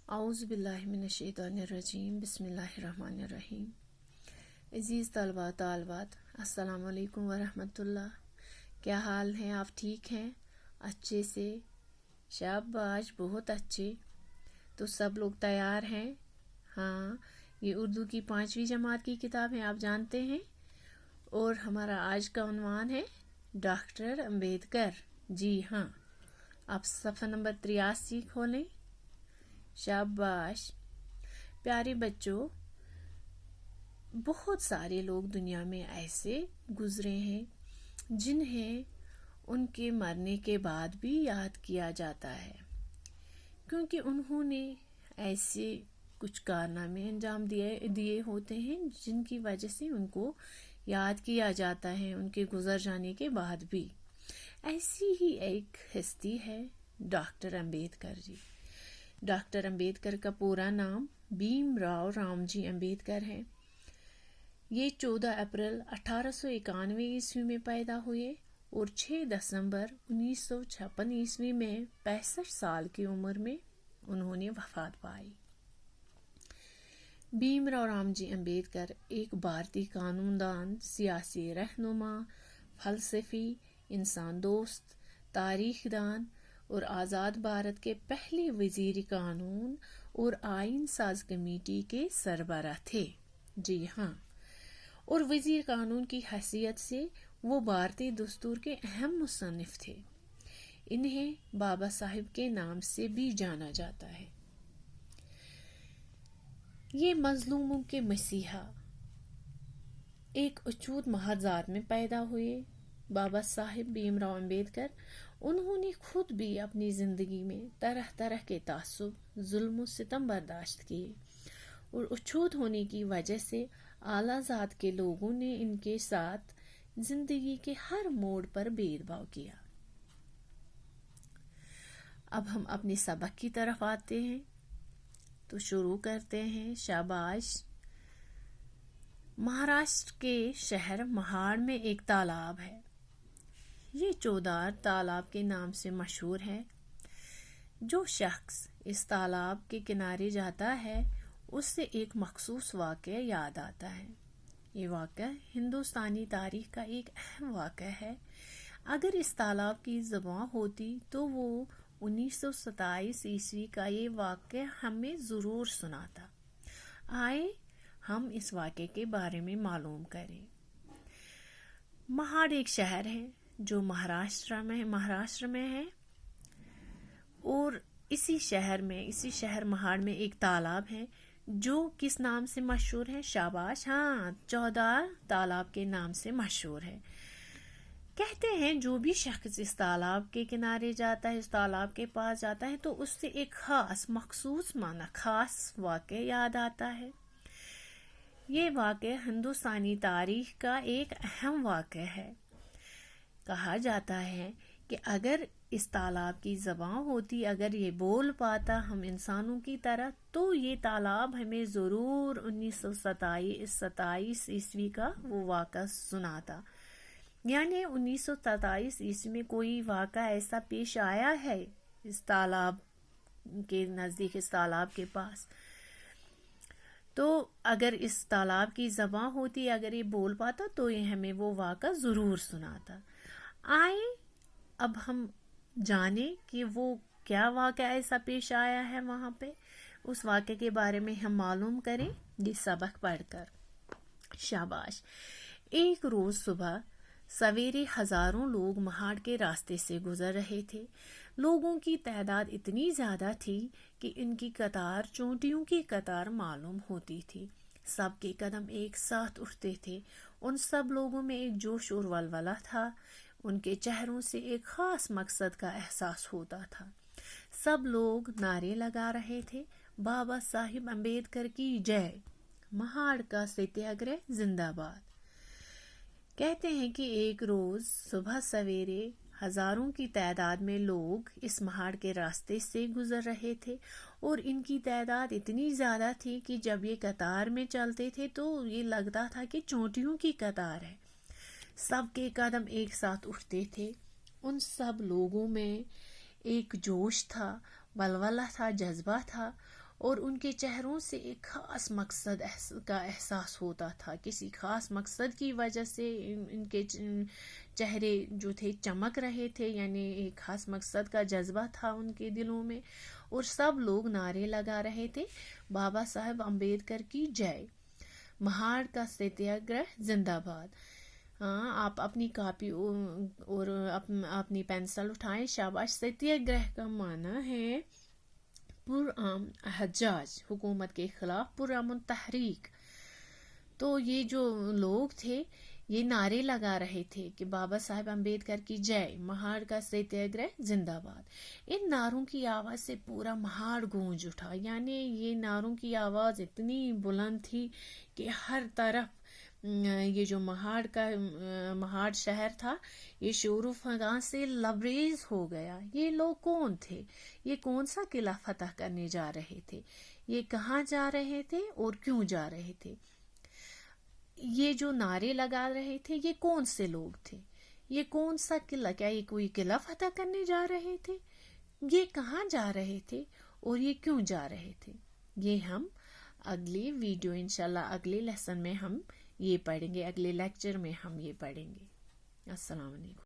اعوذ باللہ من الشیطان الرجیم بسم اللہ الرحمن الرحیم۔ عزیز طلباء طالبات، السلام علیکم ورحمۃ اللہ۔ کیا حال ہیں؟ آپ ٹھیک ہیں؟ اچھے سے؟ شاباش، بہت اچھے۔ تو سب لوگ تیار ہیں؟ ہاں، یہ اردو کی 5ویں جماعت کی کتاب ہے، آپ جانتے ہیں۔ اور ہمارا آج کا عنوان ہے ڈاکٹر امبیڈکر۔ جی ہاں، آپ صفحہ نمبر 83 کھولیں۔ شاباش پیارے بچوں، بہت سارے لوگ دنیا میں ایسے گزرے ہیں جنہیں ان کے مرنے کے بعد بھی یاد کیا جاتا ہے، کیونکہ انہوں نے ایسے کچھ کارنامے انجام دیے ہوتے ہیں جن کی وجہ سے ان کو یاد کیا جاتا ہے ان کے گزر جانے کے بعد بھی۔ ایسی ہی ایک ہستی ہے ڈاکٹر امبیڈکر جی۔ ڈاکٹر امبیڈکر کا پورا نام بھیم راؤ رام جی امبیڈکر ہے۔ یہ 14 اپریل 1891 عیسوی میں پیدا ہوئے اور 6 دسمبر 1956 عیسوی میں 65 سال کی عمر میں انہوں نے وفات پائی۔ بھیم راؤ رام جی امبیڈکر ایک بھارتی قانون دان، سیاسی رہنما، فلسفی، انسان دوست، تاریخ دان اور آزاد بھارت کے پہلے وزیر قانون اور آئین ساز کمیٹی کے سربراہ تھے۔ جی ہاں، اور وزیر قانون کی حیثیت سے وہ بھارتی دستور کے اہم مصنف تھے۔ انہیں بابا صاحب کے نام سے بھی جانا جاتا ہے۔ یہ مظلوموں کے مسیحا ایک اچھوت مہذات میں پیدا ہوئے۔ بابا صاحب بھیم راؤ امبیڈکر، انہوں نے خود بھی اپنی زندگی میں طرح طرح کے تعصب، ظلم و ستم برداشت کیے، اور اچھوت ہونے کی وجہ سے اعلیٰ ذات کے لوگوں نے ان کے ساتھ زندگی کے ہر موڑ پر بھید بھاؤ کیا۔ اب ہم اپنے سبق کی طرف آتے ہیں، تو شروع کرتے ہیں۔ شاباش۔ مہاراشٹر کے شہر مہاڑ میں ایک تالاب ہے۔ یہ چودار تالاب کے نام سے مشہور ہے۔ جو شخص اس تالاب کے کنارے جاتا ہے اس سے ایک مخصوص واقعہ یاد آتا ہے۔ یہ واقعہ ہندوستانی تاریخ کا ایک اہم واقعہ ہے۔ اگر اس تالاب کی زبان ہوتی تو وہ 1927 عیسوی کا یہ واقعہ ہمیں ضرور سناتا۔ آئے ہم اس واقعے کے بارے میں معلوم کریں۔ مہاڑ ایک شہر ہے جو مہاراشٹر میں ہے، اور اسی شہر مہاڑ میں ایک تالاب ہے جو کس نام سے مشہور ہے؟ شاباش، ہاں، 14 تالاب کے نام سے مشہور ہے۔ کہتے ہیں جو بھی شخص اس تالاب کے کنارے جاتا ہے، اس تالاب کے پاس جاتا ہے، تو اس سے ایک خاص خاص واقعہ یاد آتا ہے۔ یہ واقعہ ہندوستانی تاریخ کا ایک اہم واقعہ ہے۔ کہا جاتا ہے کہ اگر اس تالاب کی زبان ہوتی، اگر یہ بول پاتا ہم انسانوں کی طرح، تو یہ تالاب ہمیں ضرور 1927 عیسوی کا وہ واقعہ سناتا۔ یعنی 1927 عیسوی میں کوئی واقعہ ایسا پیش آیا ہے اس تالاب کے نزدیک، اس تالاب کے پاس، تو اگر اس تالاب کی زبان ہوتی، اگر یہ بول پاتا، تو یہ ہمیں وہ واقعہ ضرور سناتا۔ آئے اب ہم جانیں کہ وہ کیا واقعہ ایسا پیش آیا ہے وہاں پہ، اس واقعے کے بارے میں ہم معلوم کریں یہ سبق پڑھ کر۔ شاباش۔ ایک روز صبح سویرے ہزاروں لوگ مہاڑ کے راستے سے گزر رہے تھے۔ لوگوں کی تعداد اتنی زیادہ تھی کہ ان کی قطار چونٹیوں کی قطار معلوم ہوتی تھی۔ سب کے قدم ایک ساتھ اٹھتے تھے۔ ان سب لوگوں میں ایک جوش اور ولولہ تھا۔ ان کے چہروں سے ایک خاص مقصد کا احساس ہوتا تھا۔ سب لوگ نعرے لگا رہے تھے، بابا صاحب امبیڈکر کی جے، مہاڑ کا ستیہ گرہ زندہ باد۔ کہتے ہیں کہ ایک روز صبح سویرے ہزاروں کی تعداد میں لوگ اس مہاڑ کے راستے سے گزر رہے تھے، اور ان کی تعداد اتنی زیادہ تھی کہ جب یہ قطار میں چلتے تھے تو یہ لگتا تھا کہ چونٹیوں کی قطار ہے۔ سب کے قدم ایک ساتھ اٹھتے تھے۔ ان سب لوگوں میں ایک جوش تھا، ولولہ تھا، جذبہ تھا، اور ان کے چہروں سے ایک خاص مقصد کا احساس ہوتا تھا. کسی خاص مقصد کی وجہ سے ان کے چہرے جو تھے چمک رہے تھے، یعنی ایک خاص مقصد کا جذبہ تھا ان کے دلوں میں. اور سب لوگ نعرے لگا رہے تھے، بابا صاحب امبیڈکر کی جے، مہاڑ کا ستیہ گرہ زندہ باد. آپ اپنی کاپی اور اپنی پینسل اٹھائیں. شاباش. ستیہ گرہ کا معنی ہے پرامن احتجاج، حکومت کے خلاف پرامن تحریک. تو یہ جو لوگ تھے یہ نعرے لگا رہے تھے کہ بابا صاحب امبیڈکر کی جے، مہاڑ کا ستیہ گرہ زندہ باد. ان نعروں کی آواز سے پورا مہاڑ گونج اٹھا. یعنی یہ نعروں کی آواز اتنی بلند تھی کہ ہر طرف یہ جو مہاڑ شہر تھا یہ شور و فغاں سے لبریز ہو گیا. یہ لوگ کون تھے؟ یہ کون سا قلعہ فتح کرنے جا رہے تھے؟ یہ کہاں جا رہے تھے اور کیوں جا رہے تھے؟ یہ جو نعرے لگا رہے تھے یہ کون سے لوگ تھے؟ یہ کون سا قلعہ؟ کیا یہ کوئی قلعہ فتح کرنے جا رہے تھے؟ یہ کہاں جا رہے تھے اور یہ کیوں جا رہے تھے؟ یہ ہم اگلی ویڈیو انشاءاللہ اگلے لیسن میں ہم یہ پڑھیں گے، اگلے لیکچر میں ہم یہ پڑھیں گے. السلام علیکم.